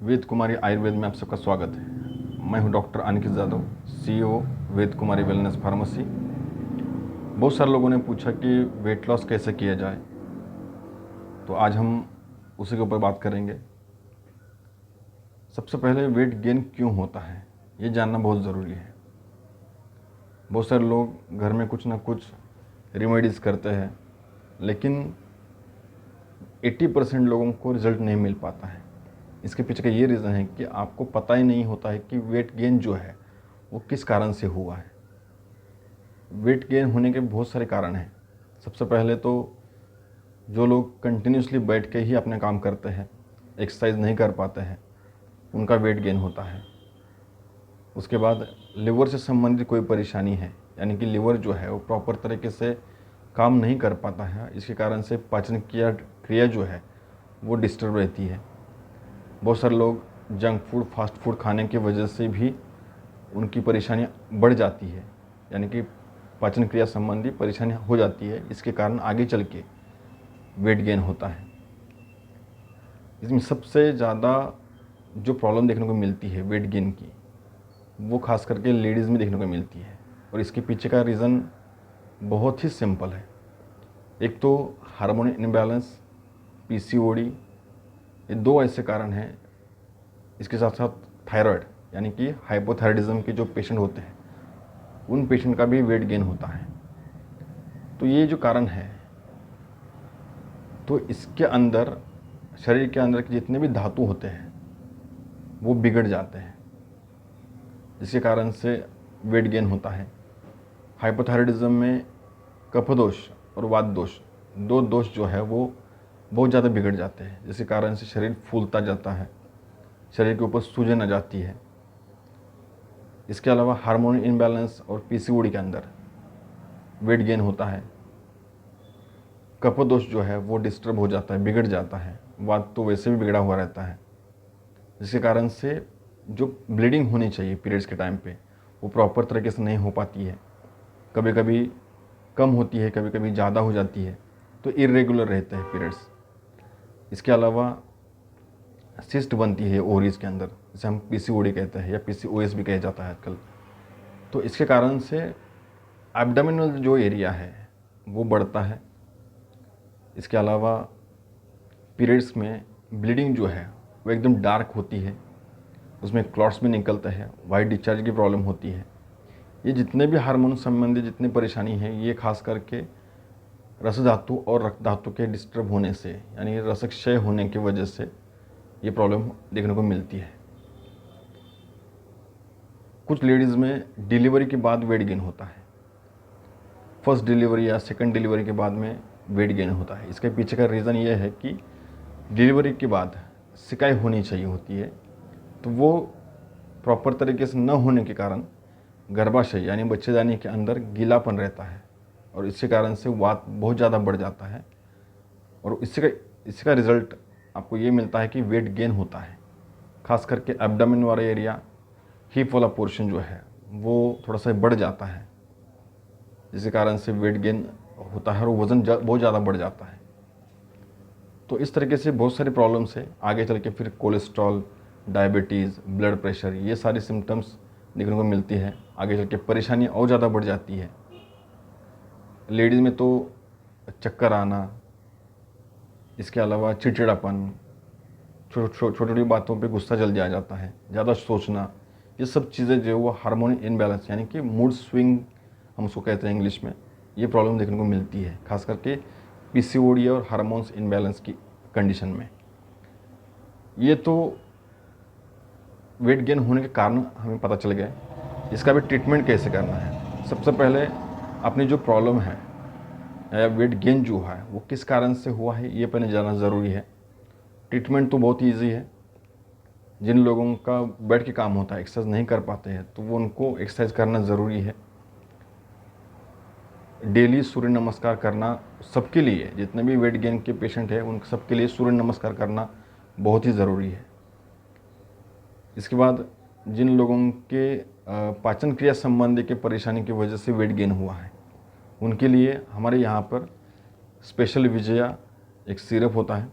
वेद कुमारी आयुर्वेद में आप सबका स्वागत है। मैं हूं डॉक्टर अनिकेत यादव, सीईओ वेद कुमारी वेलनेस फार्मेसी। बहुत सारे लोगों ने पूछा कि वेट लॉस कैसे किया जाए, तो आज हम उसी के ऊपर बात करेंगे। सबसे पहले वेट गेन क्यों होता है ये जानना बहुत ज़रूरी है। बहुत सारे लोग घर में कुछ ना कुछ रेमेडीज़ करते हैं, लेकिन 80% लोगों को रिज़ल्ट नहीं मिल पाता है। इसके पीछे का ये रीज़न है कि आपको पता ही नहीं होता है कि वेट गेन जो है वो किस कारण से हुआ है। वेट गेन होने के बहुत सारे कारण हैं। सबसे पहले तो जो लोग कंटिन्यूसली बैठ के ही अपने काम करते हैं, एक्सरसाइज नहीं कर पाते हैं, उनका वेट गेन होता है। उसके बाद लिवर से संबंधित कोई परेशानी है, यानी कि लिवर जो है वो प्रॉपर तरीके से काम नहीं कर पाता है, इसके कारण से पाचन क्रिया जो है वो डिस्टर्ब रहती है। बहुत सारे लोग जंक फूड, फास्ट फूड खाने की वजह से भी उनकी परेशानियाँ बढ़ जाती है, यानी कि पाचन क्रिया संबंधी परेशानी हो जाती है। इसके कारण आगे चल के वेट गेन होता है। इसमें सबसे ज़्यादा जो प्रॉब्लम देखने को मिलती है वेट गेन की, वो खास करके लेडीज़ में देखने को मिलती है। और इसके पीछे का रीज़न बहुत ही सिंपल है। एक तो हार्मोन इम्बैलेंस, पीसीओडी, ये दो ऐसे कारण हैं। इसके साथ साथ थायराइड, यानी कि हाइपोथायराइडिज्म के जो पेशेंट होते हैं उन पेशेंट का भी वेट गेन होता है। तो ये जो कारण है, तो इसके अंदर शरीर के अंदर के जितने भी धातु होते हैं वो बिगड़ जाते हैं, जिसके कारण से वेट गेन होता है। हाइपोथायराइडिज्म में कफदोष और वात दोष, दो दोष जो है वो बहुत ज़्यादा बिगड़ जाते हैं, जिसके कारण से शरीर फूलता जाता है, शरीर के ऊपर सूजन आ जाती है। इसके अलावा हार्मोन इम्बैलेंस और पीसीओडी के अंदर वेट गेन होता है। कफदोष जो है वो डिस्टर्ब हो जाता है, बिगड़ जाता है। वात तो वैसे भी बिगड़ा हुआ रहता है, जिसके कारण से जो ब्लीडिंग होनी चाहिए पीरियड्स के टाइम पे वो प्रॉपर तरीके से नहीं हो पाती है। कभी कभी कम होती है, कभी कभी ज़्यादा हो जाती है, तो इरेगुलर रहते हैं पीरियड्स। इसके अलावा सिस्ट बनती है ओवरीज के अंदर, जिसे हम पीसीओडी कहते हैं या पीसीओएस भी कहा जाता है आजकल। तो इसके कारण से एब्डोमिनल जो एरिया है वो बढ़ता है। इसके अलावा पीरियड्स में ब्लीडिंग जो है वो एकदम डार्क होती है, उसमें क्लॉट्स भी निकलते हैं, वाइट डिस्चार्ज की प्रॉब्लम होती है। ये जितने भी हार्मोन संबंधी जितनी परेशानी है, ये खास करके रस धातु और रक्त धातु के डिस्टर्ब होने से, यानी रसक क्षय होने की वजह से ये प्रॉब्लम देखने को मिलती है। कुछ लेडीज़ में डिलीवरी के बाद वेट गेन होता है। फर्स्ट डिलीवरी या सेकंड डिलीवरी के बाद में वेट गेन होता है। इसके पीछे का रीज़न ये है कि डिलीवरी के बाद सिकाई होनी चाहिए होती है, तो वो प्रॉपर तरीके से न होने के कारण गर्भाशय यानी बच्चेदानी के अंदर गीलापन रहता है, और इसके कारण से वात बहुत ज़्यादा बढ़ जाता है। और इसका रिज़ल्ट आपको ये मिलता है कि वेट गेन होता है। खास करके एब्डोमेन वाला एरिया, हिप वाला पोर्शन जो है वो थोड़ा सा बढ़ जाता है, जिसके कारण से वेट गेन होता है और वज़न बहुत ज़्यादा बढ़ जाता है। तो इस तरीके से बहुत सारी प्रॉब्लम्स है। आगे चल के फिर कोलेस्ट्रॉल, डायबिटीज़, ब्लड प्रेशर, ये सारी सिम्टम्स देखने को मिलती है। आगे चल के परेशानी और ज़्यादा बढ़ जाती है। लेडीज़ में तो चक्कर आना, इसके अलावा चिड़चिड़ापन, छोटी छोटी बातों पे गुस्सा जल्दी आ जाता है, ज़्यादा सोचना, ये सब चीज़ें जो वो हार्मोन इनबैलेंस यानी कि मूड स्विंग हम उसको कहते हैं इंग्लिश में, ये प्रॉब्लम देखने को मिलती है, खास करके पीसीओडी और हार्मोन्स इनबैलेंस की कंडीशन में। ये तो वेट गेन होने के कारण हमें पता चल गए। इसका भी ट्रीटमेंट कैसे करना है। सबसे पहले अपनी जो प्रॉब्लम है या वेट गेन जो है वो किस कारण से हुआ है, ये पहले जानना ज़रूरी है। ट्रीटमेंट तो बहुत ईजी है। जिन लोगों का बैठ के काम होता है, एक्सरसाइज नहीं कर पाते हैं, तो वो उनको एक्सरसाइज करना ज़रूरी है। डेली सूर्य नमस्कार करना सबके लिए, जितने भी वेट गेन के पेशेंट हैं उन सबके लिए सूर्य नमस्कार करना बहुत ही ज़रूरी है। इसके बाद जिन लोगों के पाचन क्रिया संबंधी के परेशानी की वजह से वेट गेन हुआ है, उनके लिए हमारे यहाँ पर स्पेशल विजया एक सिरप होता है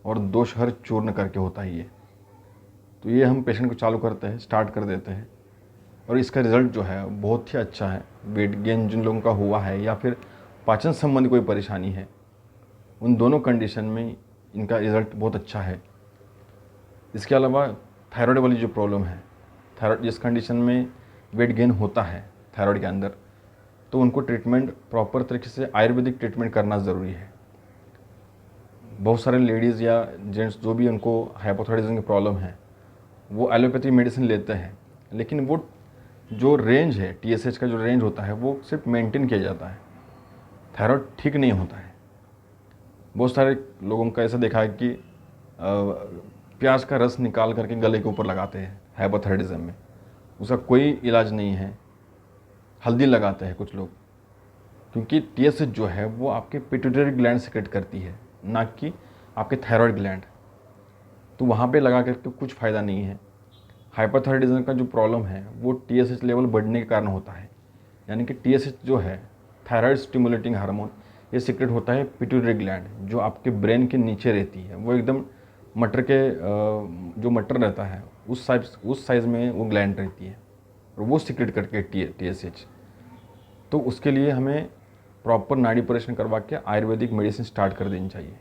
और दोषहर चूर्ण करके होता है। तो ये हम पेशेंट को चालू करते हैं, स्टार्ट कर देते हैं, और इसका रिज़ल्ट जो है बहुत ही अच्छा है। वेट गेन जिन लोगों का हुआ है या फिर पाचन संबंधी कोई परेशानी है, उन दोनों कंडीशन में इनका रिज़ल्ट बहुत अच्छा है। इसके अलावा थायराइड वाली जो प्रॉब्लम है, थायराइड जिस कंडीशन में वेट गेन होता है थायराइड के अंदर, तो उनको ट्रीटमेंट प्रॉपर तरीके से आयुर्वेदिक ट्रीटमेंट करना ज़रूरी है। बहुत सारे लेडीज़ या जेंट्स जो भी उनको हाइपोथायराइडिज्म की प्रॉब्लम है, वो एलोपैथी मेडिसिन लेते हैं, लेकिन वो जो रेंज है TSH का जो रेंज होता है वो सिर्फ मेंटेन किया जाता है, थायराइड ठीक नहीं होता है। बहुत सारे लोगों का ऐसा देखा है कि प्याज का रस निकाल करके गले के ऊपर लगाते हैं हाइपोथायराइडिज्म में, उसका कोई इलाज नहीं है। हल्दी लगाते हैं कुछ लोग, क्योंकि TSH जो है वो आपके पिट्यूटरी ग्लैंड सेक्रेट करती है, ना कि आपके थायराइड ग्लैंड। तो वहाँ पे लगा करके कुछ फ़ायदा नहीं है। हाइपोथायराइडिज्म का जो प्रॉब्लम है वो TSH लेवल बढ़ने के कारण होता है, यानी कि TSH जो है थायराइड स्टिमुलेटिंग हार्मोन, ये सीक्रेट होता है पिट्यूटरी ग्लैंड, जो आपके ब्रेन के नीचे रहती है। वो एकदम मटर के जो मटर रहता है उस साइज़ में वो ग्लैंड रहती है, और वो सीक्रेट करके TSH। तो उसके लिए हमें प्रॉपर नाड़ी परीक्षण करवा के आयुर्वेदिक मेडिसिन स्टार्ट कर देनी चाहिए।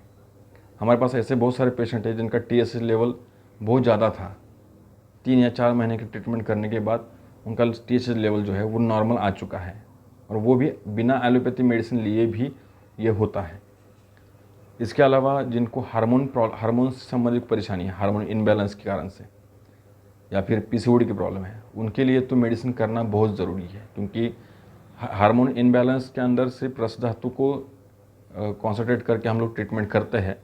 हमारे पास ऐसे बहुत सारे पेशेंट हैं जिनका TSH लेवल बहुत ज़्यादा था, 3 या 4 महीने के ट्रीटमेंट करने के बाद उनका TSH लेवल जो है वो नॉर्मल आ चुका है, और वो भी बिना एलोपैथी मेडिसिन लिए भी ये होता है। इसके अलावा जिनको हार्मोन से संबंधित परेशानी है, हार्मोन इनबैलेंस के कारण से, या फिर PCOD की प्रॉब्लम है, उनके लिए तो मेडिसिन करना बहुत ज़रूरी है, क्योंकि हार्मोन इनबैलेंस के अंदर सिर्फ रस धातु को कॉन्सेंट्रेट करके हम लोग ट्रीटमेंट करते हैं।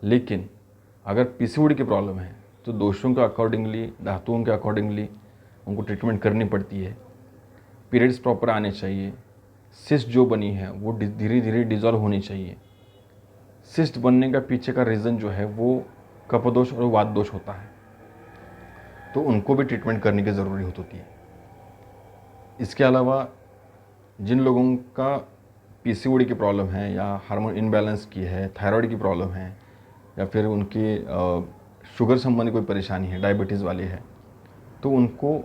लेकिन अगर PCOD की प्रॉब्लम है तो दोषों के अकॉर्डिंगली, धातुओं के अकॉर्डिंगली उनको ट्रीटमेंट करनी पड़ती है। पीरियड्स प्रॉपर आने चाहिए। सिस्ट जो बनी है वो धीरे धीरे डिज़ोल्व होनी चाहिए। सिस्ट बनने का पीछे का रीज़न जो है वो कफदोष और वात दोष होता है, तो उनको भी ट्रीटमेंट करने की ज़रूरी होती है। इसके अलावा जिन लोगों का PCOD की प्रॉब्लम है, या हार्मोन इनबैलेंस की है, थायराइड की प्रॉब्लम है, या फिर उनकी शुगर संबंधी कोई परेशानी है, डायबिटीज़ वाली है, तो उनको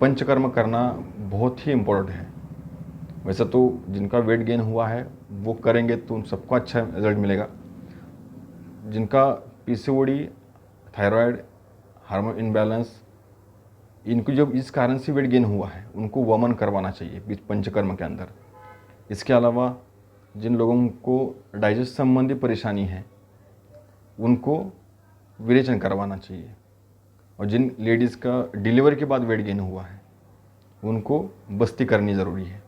पंचकर्म करना बहुत ही इम्पोर्टेंट है। वैसे तो जिनका वेट गेन हुआ है वो करेंगे तो उन सबको अच्छा रिजल्ट मिलेगा। जिनका PCOD, थायराइड, हार्मोन इनबैलेंस, इनको जब इस कारण से वेट गेन हुआ है उनको वमन करवाना चाहिए पंचकर्म के अंदर। इसके अलावा जिन लोगों को डाइजेस्ट संबंधी परेशानी है उनको विरेचन करवाना चाहिए, और जिन लेडीज़ का डिलीवरी के बाद वेट गेन हुआ है उनको बस्ती करनी ज़रूरी है,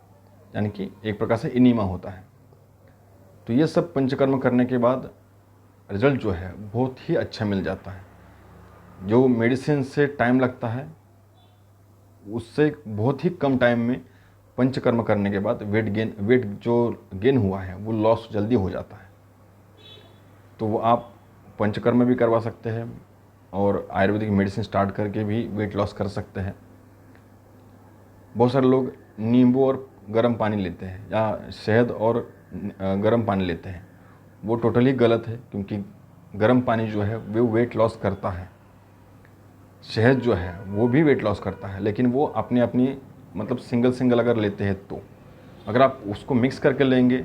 यानी कि एक प्रकार से इनीमा होता है। तो ये सब पंचकर्म करने के बाद रिजल्ट जो है बहुत ही अच्छा मिल जाता है। जो मेडिसिन से टाइम लगता है उससे बहुत ही कम टाइम में पंचकर्म करने के बाद वेट जो गेन हुआ है वो लॉस जल्दी हो जाता है। तो वो आप पंचकर्म भी करवा सकते हैं और आयुर्वेदिक मेडिसिन स्टार्ट करके भी वेट लॉस कर सकते हैं। बहुत सारे लोग नींबू और गर्म पानी लेते हैं, या शहद और गर्म पानी लेते हैं, वो टोटली गलत है, क्योंकि गर्म पानी जो है वो वेट लॉस करता है। शहद जो है वो भी वेट लॉस करता है, लेकिन वो अपनी मतलब सिंगल अगर लेते हैं तो, अगर आप उसको मिक्स करके लेंगे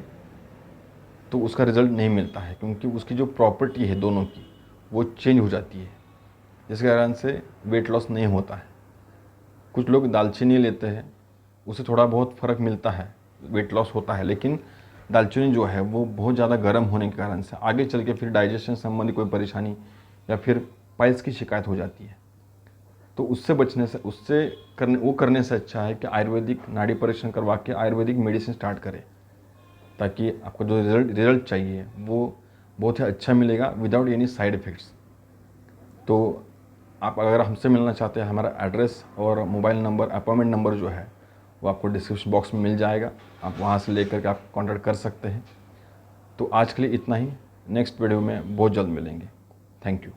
तो उसका रिज़ल्ट नहीं मिलता है, क्योंकि उसकी जो प्रॉपर्टी है दोनों की वो चेंज हो जाती है, जिस कारण से वेट लॉस नहीं होता है। कुछ लोग दालचीनी लेते हैं, उससे थोड़ा बहुत फ़र्क मिलता है, वेट लॉस होता है, लेकिन दालचीनी जो है वो बहुत ज़्यादा गर्म होने के कारण से आगे चल के फिर डाइजेशन संबंधी कोई परेशानी या फिर पाइल्स की शिकायत हो जाती है। तो उससे बचने से, वो करने से अच्छा है कि आयुर्वेदिक नाड़ी परीक्षण करवा के आयुर्वेदिक मेडिसिन स्टार्ट करें, ताकि आपको जो रिज़ल्ट चाहिए वो बहुत ही अच्छा मिलेगा विदाउट एनी साइड इफ़ेक्ट्स। तो आप अगर हमसे मिलना चाहते हैं, हमारा एड्रेस और मोबाइल नंबर, अपॉइंटमेंट नंबर जो है वो आपको डिस्क्रिप्शन बॉक्स में मिल जाएगा, आप वहाँ से लेकर के आप कॉन्टैक्ट कर सकते हैं। तो आज के लिए इतना ही, नेक्स्ट वीडियो में बहुत जल्द मिलेंगे। Thank you.